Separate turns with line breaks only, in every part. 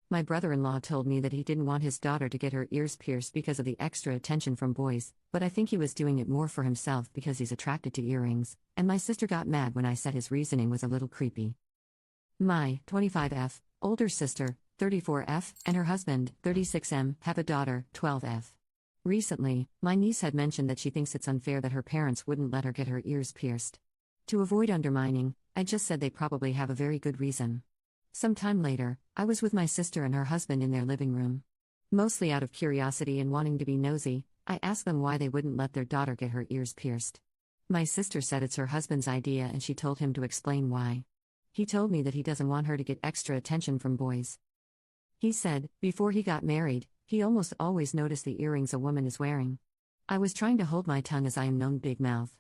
My brother-in-law told me that he didn't want his daughter to get her ears pierced because of the extra attention from boys, but I think he was doing it more for himself because he's attracted to earrings, and my sister got mad when I said his reasoning was a little creepy. My 25F, older sister, 34F, and her husband, 36M, have a daughter, 12F. Recently, my niece had mentioned that she thinks it's unfair that her parents wouldn't let her get her ears pierced. To avoid undermining, I just said they probably have a very good reason. Some time later, I was with my sister and her husband in their living room. Mostly out of curiosity and wanting to be nosy, I asked them why they wouldn't let their daughter get her ears pierced. My sister said it's her husband's idea and she told him to explain why. He told me that he doesn't want her to get extra attention from boys. He said, before he got married, he almost always noticed the earrings a woman is wearing. I was trying to hold my tongue as I am known big mouth.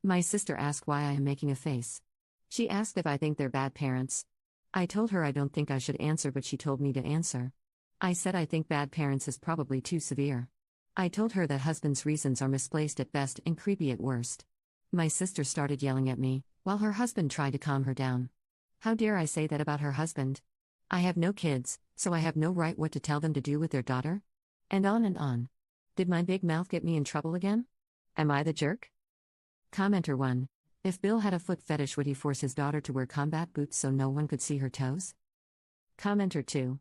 My sister asked why I am making a face. She asked if I think they're bad parents. I told her I don't think I should answer, but she told me to answer. I said I think bad parents is probably too severe. I told her that husband's reasons are misplaced at best and creepy at worst. My sister started yelling at me, while her husband tried to calm her down. How dare I say that about her husband? I have no kids, so I have no right what to tell them to do with their daughter? And on and on. Did my big mouth get me in trouble again? Am I the jerk? Commenter 1. If Bill had a foot fetish, would he force his daughter to wear combat boots so no one could see her toes? Commenter 2.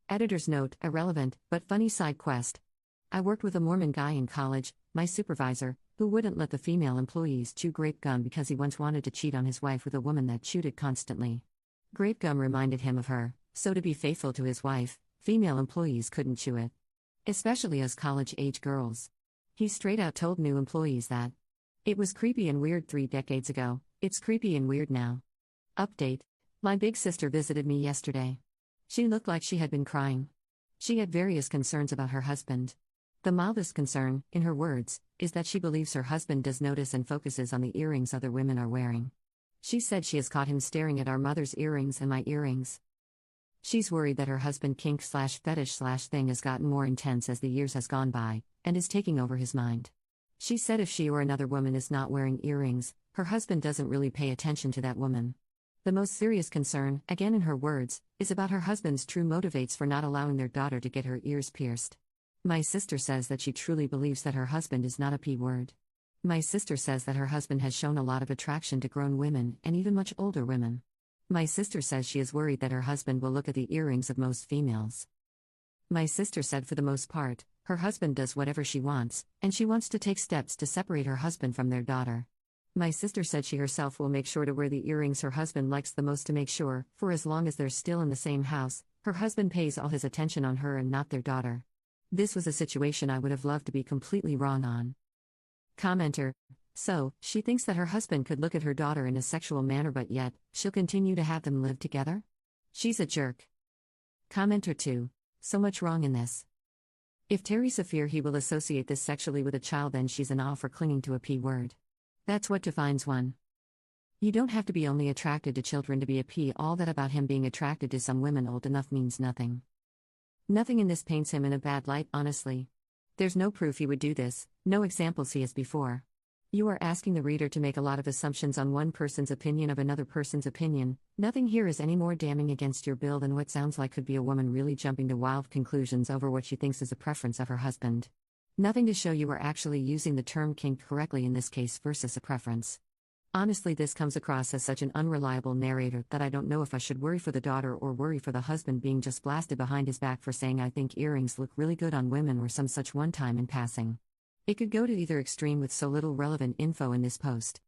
Editor's note, irrelevant, but funny side quest. I worked with a Mormon guy in college, my supervisor, who wouldn't let the female employees chew grape gum because he once wanted to cheat on his wife with a woman that chewed it constantly. Grape gum reminded him of her, so to be faithful to his wife, female employees couldn't chew it. Especially as college-age girls. He straight out told new employees that. It was creepy and weird 3 decades ago, it's creepy and weird now. Update. My big sister visited me yesterday. She looked like she had been crying. She had various concerns about her husband. The mildest concern, in her words, is that she believes her husband does notice and focuses on the earrings other women are wearing. She said she has caught him staring at our mother's earrings and my earrings. She's worried that her husband kink/fetish/thing has gotten more intense as the years has gone by, and is taking over his mind. She said if she or another woman is not wearing earrings, her husband doesn't really pay attention to that woman. The most serious concern, again in her words, is about her husband's true motivates for not allowing their daughter to get her ears pierced. My sister says that she truly believes that her husband is not a P-word. My sister says that her husband has shown a lot of attraction to grown women and even much older women. My sister says she is worried that her husband will look at the earrings of most females. My sister said for the most part, her husband does whatever she wants, and she wants to take steps to separate her husband from their daughter. My sister said she herself will make sure to wear the earrings her husband likes the most to make sure, for as long as they're still in the same house, her husband pays all his attention on her and not their daughter. This was a situation I would have loved to be completely wrong on. Commenter. So, she thinks that her husband could look at her daughter in a sexual manner, but yet, she'll continue to have them live together? She's a jerk. Commenter 2. So much wrong in this. If Teresa fear he will associate this sexually with a child, then she's an off for clinging to a P word. That's what defines one. You don't have to be only attracted to children to be a P. All that about him being attracted to some women old enough means nothing. Nothing in this paints him in a bad light, honestly. There's no proof he would do this, no examples he has before. You are asking the reader to make a lot of assumptions on one person's opinion of another person's opinion. Nothing here is any more damning against your bill than what sounds like could be a woman really jumping to wild conclusions over what she thinks is a preference of her husband. Nothing to show you are actually using the term kink correctly in this case versus a preference. Honestly, this comes across as such an unreliable narrator that I don't know if I should worry for the daughter or worry for the husband being just blasted behind his back for saying I think earrings look really good on women or some such one time in passing. It could go to either extreme with so little relevant info in this post.